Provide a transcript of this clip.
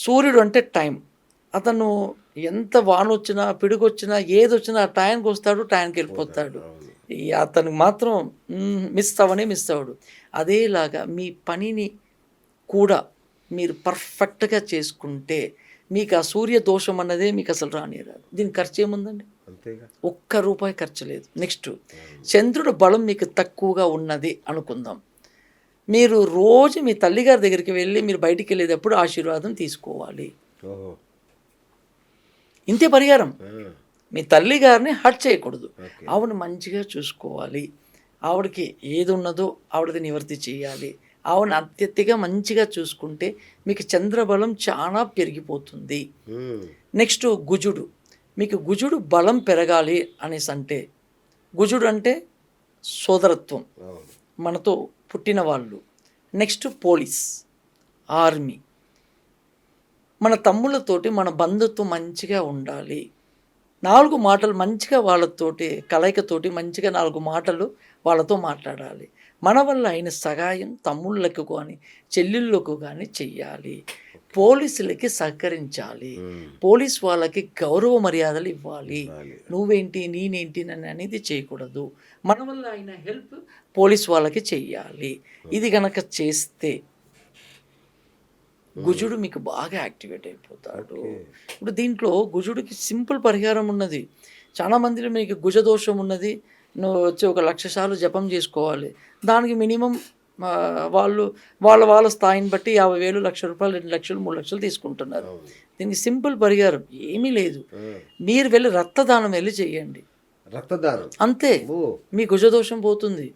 సూర్యుడు అంటే టైం. అతను ఎంత వానొచ్చినా, పిడుగొచ్చినా, ఏదొచ్చినా ఆ టయానికి వస్తాడు, టయానికి వెళ్ళిపోతాడు. అవును. అతనికి మాత్రం మిస్ అవ్వనే మిస్ అవ్వడు. అదేలాగా మీ పనిని కూడా మీరు పర్ఫెక్ట్‌గా చేసుకుంటే, మీకు ఆ సూర్య దోషం అన్నదే మీకు అసలు రానే రాదు. దీనికి ఖర్చేముందండి? అంతేగా. ఒక్క రూపాయి ఖర్చు లేదు. నెక్స్ట్ అవును. చంద్రుడు బలం మీకు తక్కువగా ఉన్నది అనుకుందాం. మీరు రోజు మీ తల్లిగారి దగ్గరికి వెళ్ళి మీరు బయటికెళ్ళేటప్పుడు ఆశీర్వాదం తీసుకోవాలి. ఓహో! ఇంతే పరిహారం. ఆ! మీ తల్లిగారిని హర్ట్ చేయకూడదు. ఓకే. ఆవిడని మంచిగా చూసుకోవాలి. ఆవిడకి ఏదున్నదో ఆవిడది నివృత్తి చేయాలి. ఆవిడని అత్యత్తిగా మంచిగా చూసుకుంటే మీకు చంద్రబలం చాలా పెరిగిపోతుంది. హ్మ్. నెక్స్ట్ కుజుడు. మీకు కుజుడు బలం పెరగాలి అనేసంటే కుజుడు అంటే సోదరత్వం. అవును. మనతో పుట్టిన వాళ్ళు. Next police, army. మన తమ్ముళ్ళతోటి మన బంధుత్వం మంచిగా ఉండాలి. 4 మాటలు మంచిగా వాళ్ళతోటి కలయికతోటి మంచిగా 4 మాటలు వాళ్ళతో మాట్లాడాలి. మన వల్ల అయిన సహాయం తమ్ముళ్ళకు గాని, చెల్లెళ్ళకు గాని చెయ్యాలి. ఓకే. పోలీసులకి సహకరించాలి. హ్మ్. పోలీస్ వాళ్ళకి గౌరవ మర్యాదలు ఇవ్వాలి. ఇవ్వాలి. నువ్వేంటి, నేనేంటి అనేది చేయకూడదు. మన వల్ల అయిన హెల్ప్ పోలీస్ వాళ్ళకి చెయ్యాలి. ఇది గనక చేస్తే కుజుడు మీకు బాగా యాక్టివేట్ అయిపోతాడు. ఓకే. ఇప్పుడు దీంట్లో కుజుడికి సింపుల్ పరిహారం ఉన్నది. చాలా మందిలో మీకు కుజదోషం ఉన్నది. నువ్వు వచ్చి ఒక 1,00,000 సార్లు జపం చేసుకోవాలి. దానికి మినిమమ్ వాళ్ళు వాళ్ళ స్థాయిని బట్టి 50,000, రూ. 1,00,000, 2,00,000, 3,00,000 తీసుకుంటున్నారు. అవును. దీనికి సింపుల్ పరిహారం ఏమీ లేదు. ఆ! మీరు వెళ్ళి రక్తదానం చేయండి. రక్తదానం. అంతే. ఓహ్! మీ కుజదోషం పోతుంది.